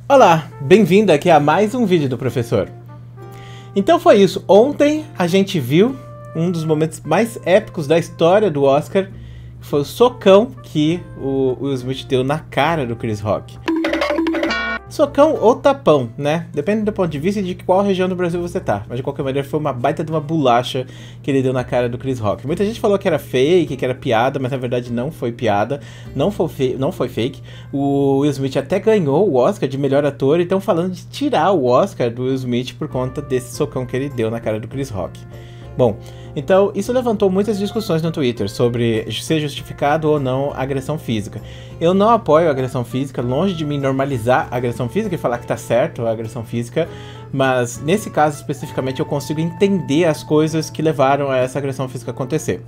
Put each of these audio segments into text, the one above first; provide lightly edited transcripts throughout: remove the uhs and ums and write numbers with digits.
Olá, bem-vindo aqui a mais um vídeo do professor. Então foi isso, ontem a gente viu um dos momentos mais épicos da história do Oscar, que foi o socão que o Will Smith deu na cara do Chris Rock. Socão ou tapão, né? Depende do ponto de vista e de qual região do Brasil você tá. Mas de qualquer maneira foi uma baita de uma bolacha que ele deu na cara do Chris Rock. Muita gente falou que era fake, que era piada, mas na verdade não foi piada, não foi fake. O Will Smith até ganhou o Oscar de melhor ator e estão falando de tirar o Oscar do Will Smith por conta desse socão que ele deu na cara do Chris Rock. Bom, então isso levantou muitas discussões no Twitter sobre ser justificado ou não a agressão física. Eu não apoio a agressão física, longe de mim normalizar a agressão física e falar que tá certo a agressão física, mas nesse caso especificamente eu consigo entender as coisas que levaram a essa agressão física acontecer.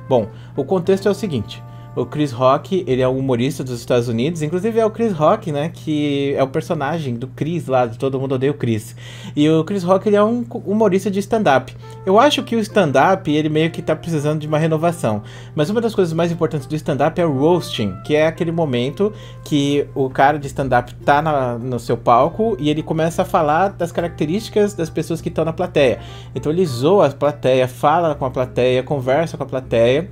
Bom, o contexto é o seguinte. O Chris Rock, ele é um humorista dos Estados Unidos, inclusive é o Chris Rock, né, que é o personagem do Chris lá, de Todo Mundo Odeia o Chris. E o Chris Rock, ele é um humorista de stand-up. Eu acho que o stand-up, ele meio que tá precisando de uma renovação. Mas uma das coisas mais importantes do stand-up é o roasting, que é aquele momento que o cara de stand-up tá no seu palco e ele começa a falar das características das pessoas que estão na plateia. Então ele zoa a plateia, fala com a plateia, conversa com a plateia.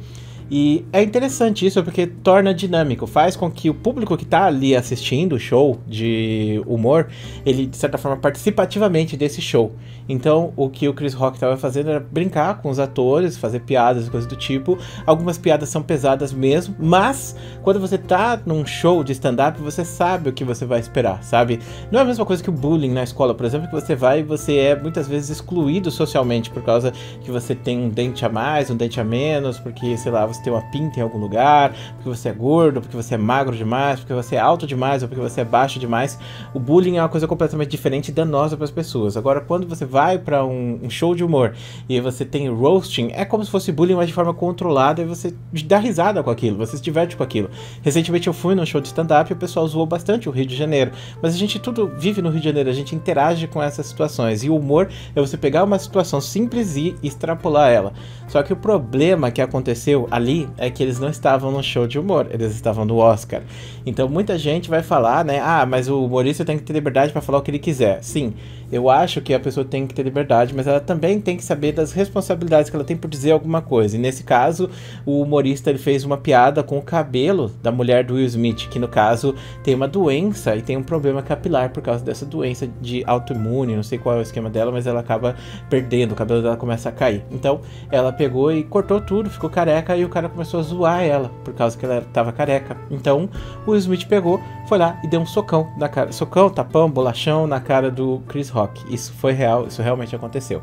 E é interessante isso porque torna dinâmico, faz com que o público que tá ali assistindo o show de humor, ele de certa forma participa ativamente desse show. Então o que o Chris Rock estava fazendo era brincar com os atores, fazer piadas e coisas do tipo. Algumas piadas são pesadas mesmo, mas quando você tá num show de stand-up, você sabe o que você vai esperar, sabe? Não é a mesma coisa que o bullying na escola, por exemplo, que você vai e você é muitas vezes excluído socialmente por causa que você tem um dente a mais, um dente a menos, porque, sei lá, você tem uma pinta em algum lugar, porque você é gordo, porque você é magro demais, porque você é alto demais ou porque você é baixo demais. O bullying é uma coisa completamente diferente e danosa para as pessoas. Agora, quando você vai para um show de humor e você tem roasting, é como se fosse bullying, mas de forma controlada, e você dá risada com aquilo, você se diverte com aquilo. Recentemente eu fui num show de stand-up e o pessoal zoou bastante o Rio de Janeiro, mas a gente tudo vive no Rio de Janeiro, a gente interage com essas situações, e o humor é você pegar uma situação simples e extrapolar ela. Só que o problema que aconteceu ali é que eles não estavam no show de humor, eles estavam no Oscar. Então muita gente vai falar, né, mas o humorista tem que ter liberdade para falar o que ele quiser. Sim, eu acho que a pessoa tem que ter liberdade, mas ela também tem que saber das responsabilidades que ela tem por dizer alguma coisa. E nesse caso, o humorista ele fez uma piada com o cabelo da mulher do Will Smith, que no caso tem uma doença e tem um problema capilar por causa dessa doença de autoimune, não sei qual é o esquema dela, mas ela acaba perdendo, o cabelo dela começa a cair. Então ela pegou e cortou tudo, ficou careca, e o cara começou a zoar ela por causa que ela tava careca. Então o Will Smith pegou, foi lá e deu um socão na cara, socão, tapão, bolachão na cara do Chris Rock. Isso foi real, isso realmente aconteceu.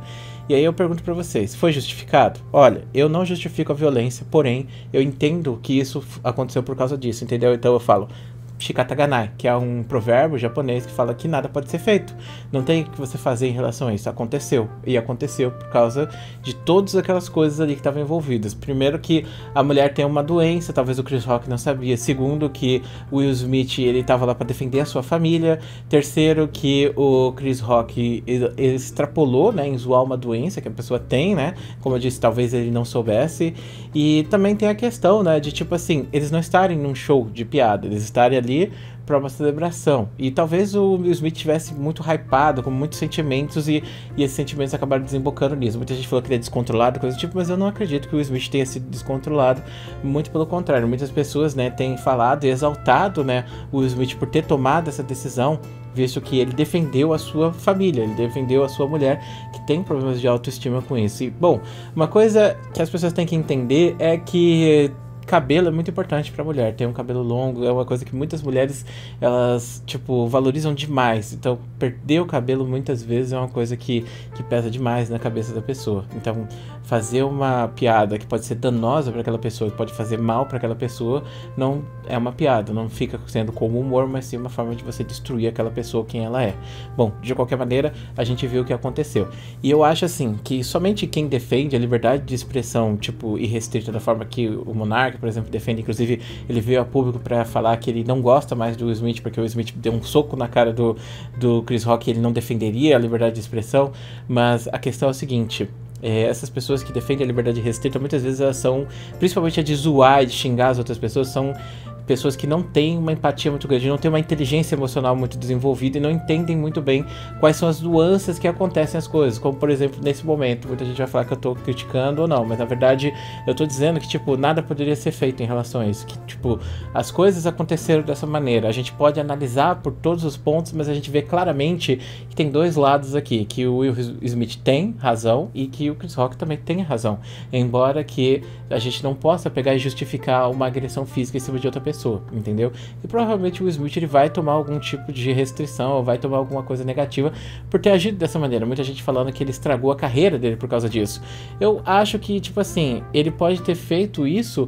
E aí eu pergunto pra vocês, foi justificado? Olha, eu não justifico a violência, porém eu entendo que isso aconteceu por causa disso, entendeu? Então eu falo Shikata Ganai, que é um provérbio japonês que fala que nada pode ser feito. Não tem o que você fazer em relação a isso. Aconteceu. E aconteceu por causa de todas aquelas coisas ali que estavam envolvidas. Primeiro que a mulher tem uma doença, talvez o Chris Rock não sabia. Segundo que o Will Smith, ele estava lá para defender a sua família. Terceiro que o Chris Rock ele extrapolou, né, em zoar uma doença que a pessoa tem, né? Como eu disse, talvez ele não soubesse. E também tem a questão, né, de tipo assim, eles não estarem num show de piada, eles estarem ali para uma celebração. E talvez o Will Smith tivesse muito hypado, com muitos sentimentos, e esses sentimentos acabaram desembocando nisso. Muita gente falou que ele é descontrolado, coisa do tipo, mas eu não acredito que o Will Smith tenha sido descontrolado. Muito pelo contrário, muitas pessoas, né, têm falado e exaltado, né, o Will Smith por ter tomado essa decisão, visto que ele defendeu a sua família, ele defendeu a sua mulher, que tem problemas de autoestima com isso. E, bom, uma coisa que as pessoas têm que entender é que cabelo é muito importante pra mulher, ter um cabelo longo é uma coisa que muitas mulheres, elas, tipo, valorizam demais. Então, perder o cabelo muitas vezes é uma coisa que pesa demais na cabeça da pessoa. Então, fazer uma piada que pode ser danosa para aquela pessoa, que pode fazer mal para aquela pessoa, não é uma piada, não fica sendo como humor, mas sim uma forma de você destruir aquela pessoa, quem ela é. Bom, de qualquer maneira, a gente viu o que aconteceu. E eu acho, assim, que somente quem defende a liberdade de expressão, tipo, irrestrita da forma que o Monark, por exemplo, defende. Inclusive, ele veio a público para falar que ele não gosta mais do Will Smith, porque o Will Smith deu um soco na cara do Chris Rock, e ele não defenderia a liberdade de expressão. Mas a questão é o seguinte: essas pessoas que defendem a liberdade restrita, muitas vezes elas são, principalmente a de zoar e de xingar as outras pessoas, são pessoas que não têm uma empatia muito grande, não têm uma inteligência emocional muito desenvolvida e não entendem muito bem quais são as nuances que acontecem as coisas, como por exemplo, nesse momento, muita gente vai falar que eu tô criticando ou não, mas na verdade eu tô dizendo que, tipo, nada poderia ser feito em relação a isso, que, tipo, as coisas aconteceram dessa maneira, a gente pode analisar por todos os pontos, mas a gente vê claramente que tem dois lados aqui, que o Will Smith tem razão e que o Chris Rock também tem razão, embora que a gente não possa pegar e justificar uma agressão física em cima de outra pessoa, entendeu? E provavelmente o Will Smith ele vai tomar algum tipo de restrição ou vai tomar alguma coisa negativa por ter agido dessa maneira. Muita gente falando que ele estragou a carreira dele por causa disso. Eu acho que, tipo assim, ele pode ter feito isso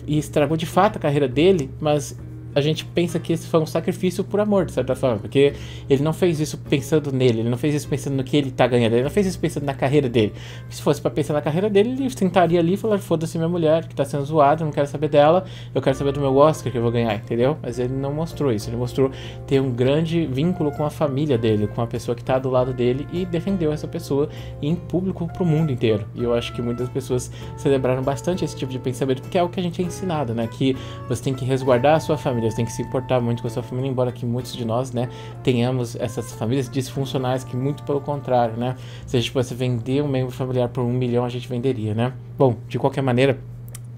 e estragou de fato a carreira dele, mas a gente pensa que esse foi um sacrifício por amor, de certa forma, porque ele não fez isso pensando nele, ele não fez isso pensando no que ele tá ganhando, ele não fez isso pensando na carreira dele. Se fosse pra pensar na carreira dele, ele sentaria ali e falaria, foda-se minha mulher, que tá sendo zoada, eu não quero saber dela, eu quero saber do meu Oscar que eu vou ganhar, entendeu? Mas ele não mostrou isso, ele mostrou ter um grande vínculo com a família dele, com a pessoa que tá do lado dele e defendeu essa pessoa em público pro mundo inteiro. E eu acho que muitas pessoas celebraram bastante esse tipo de pensamento, porque é o que a gente é ensinado, né? Que você tem que resguardar a sua família, você tem que se importar muito com a sua família, embora que muitos de nós, né, tenhamos essas famílias disfuncionais que muito pelo contrário, né, se a gente fosse vender um membro familiar por 1 milhão, a gente venderia, né. Bom, de qualquer maneira,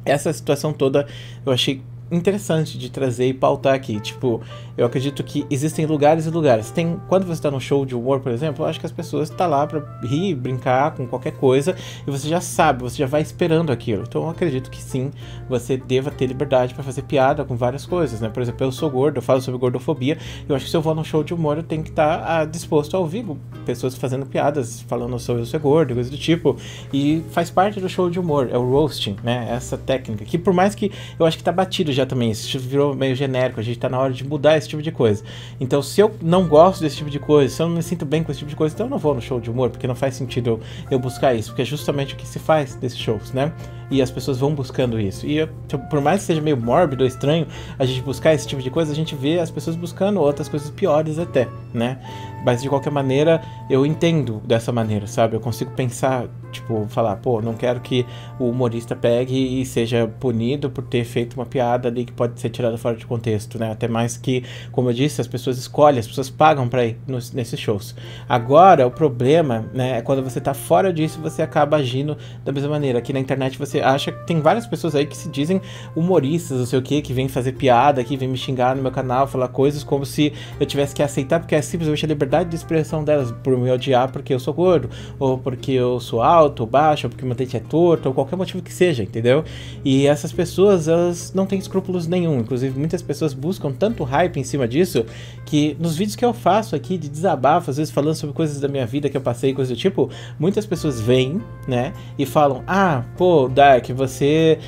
essa situação toda eu achei interessante de trazer e pautar aqui. Tipo, eu acredito que existem lugares e lugares. Quando você está num show de humor, por exemplo, eu acho que as pessoas estão lá para rir, brincar com qualquer coisa e você já sabe, você já vai esperando aquilo. Então eu acredito que sim, você deva ter liberdade para fazer piada com várias coisas, né? Por exemplo, eu sou gordo, eu falo sobre gordofobia. Eu acho que se eu vou num show de humor, eu tenho que estar disposto a ouvir pessoas fazendo piadas, falando sobre eu ser gordo, coisa do tipo. E faz parte do show de humor, é o roasting, né? Essa técnica, que por mais que eu acho que tá batido já também, isso virou meio genérico, a gente tá na hora de mudar esse tipo de coisa. Então, se eu não gosto desse tipo de coisa, se eu não me sinto bem com esse tipo de coisa, então eu não vou no show de humor, porque não faz sentido eu buscar isso, porque é justamente o que se faz desses shows, né? E as pessoas vão buscando isso. E por mais que seja meio mórbido ou estranho a gente buscar esse tipo de coisa, a gente vê as pessoas buscando outras coisas piores até, né? Mas de qualquer maneira, eu entendo dessa maneira, sabe? Eu consigo pensar, tipo, falar, pô, não quero que o humorista pegue e seja punido por ter feito uma piada ali que pode ser tirada fora de contexto, né? Até mais que, como eu disse, as pessoas escolhem, as pessoas pagam pra ir nesses shows. Agora, o problema, né, é quando você tá fora disso, você acaba agindo da mesma maneira. Aqui na internet você acha que tem várias pessoas aí que se dizem humoristas, não sei o que vêm fazer piada, que vêm me xingar no meu canal, falar coisas como se eu tivesse que aceitar, porque é simplesmente a liberdade de expressão delas, por me odiar porque eu sou gordo, ou porque eu sou alto, ou baixo, ou porque meu dente é torto, ou qualquer motivo que seja, entendeu? E essas pessoas, elas não têm escrúpulos nenhum, inclusive muitas pessoas buscam tanto hype em cima disso, que nos vídeos que eu faço aqui de desabafo, às vezes falando sobre coisas da minha vida que eu passei, coisas do tipo, muitas pessoas vêm, né, e falam, ah, pô, Dark, você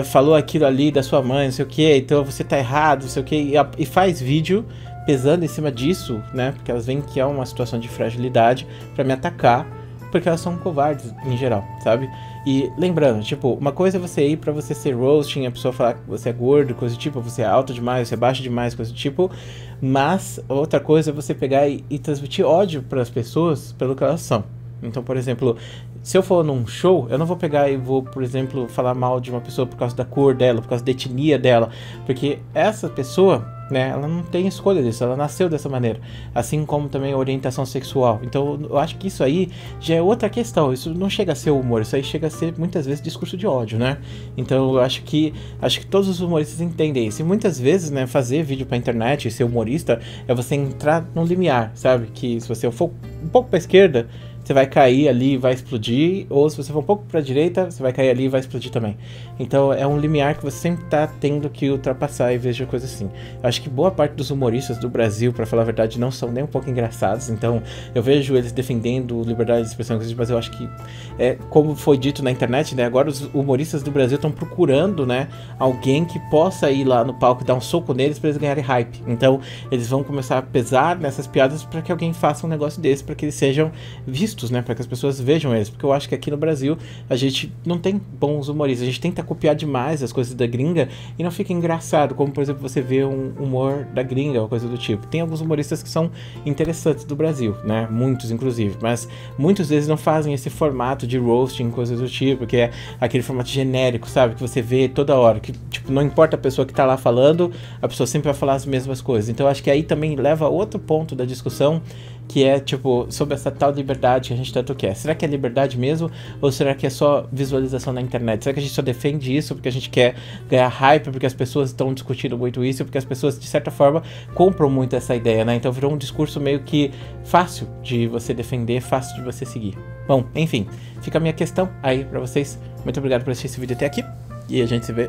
falou aquilo ali da sua mãe, não sei o que, então você tá errado, não sei o que, e faz vídeo pesando em cima disso, né, porque elas veem que é uma situação de fragilidade pra me atacar, porque elas são covardes em geral, sabe? E lembrando, tipo, uma coisa é você ir pra você ser roasting, a pessoa falar que você é gordo, coisa do tipo, você é alto demais, você é baixo demais, coisa do tipo, mas outra coisa é você pegar e transmitir ódio pras pessoas pelo que elas são. Então, por exemplo, se eu for num show, eu não vou pegar e vou, por exemplo, falar mal de uma pessoa por causa da cor dela, por causa da etnia dela, porque essa pessoa, né, ela não tem escolha disso, ela nasceu dessa maneira, assim como também a orientação sexual. Então eu acho que isso aí já é outra questão, isso não chega a ser humor, isso aí chega a ser muitas vezes discurso de ódio, né? Então eu acho que todos os humoristas entendem isso, e muitas vezes, né, fazer vídeo pra internet e ser humorista é você entrar no limiar, sabe? Que se você for um pouco pra esquerda, você vai cair ali e vai explodir, ou se você for um pouco para a direita, você vai cair ali e vai explodir também. Então é um limiar que você sempre tá tendo que ultrapassar e veja coisa assim. Eu acho que boa parte dos humoristas do Brasil, para falar a verdade, não são nem um pouco engraçados, então eu vejo eles defendendo liberdade de expressão, mas eu acho que, como foi dito na internet, né, agora os humoristas do Brasil estão procurando, né, alguém que possa ir lá no palco e dar um soco neles para eles ganharem hype. Então eles vão começar a pesar nessas piadas para que alguém faça um negócio desse, para que eles sejam vistos vistos, né? Pra que as pessoas vejam eles. Porque eu acho que aqui no Brasil a gente não tem bons humoristas. A gente tenta copiar demais as coisas da gringa e não fica engraçado. Como, por exemplo, você vê um humor da gringa ou coisa do tipo. Tem alguns humoristas que são interessantes do Brasil, né? Muitos, inclusive. Mas muitos deles não fazem esse formato de roasting, coisas do tipo. Que é aquele formato genérico, sabe? Que você vê toda hora. Que, tipo, não importa a pessoa que tá lá falando, a pessoa sempre vai falar as mesmas coisas. Então, eu acho que aí também leva a outro ponto da discussão, que é, tipo, sobre essa tal liberdade que a gente tanto quer. Será que é liberdade mesmo? Ou será que é só visualização na internet? Será que a gente só defende isso porque a gente quer ganhar hype, porque as pessoas estão discutindo muito isso, porque as pessoas, de certa forma, compram muito essa ideia, né? Então virou um discurso meio que fácil de você defender, fácil de você seguir. Bom, enfim, fica a minha questão aí pra vocês. Muito obrigado por assistir esse vídeo até aqui, e a gente se vê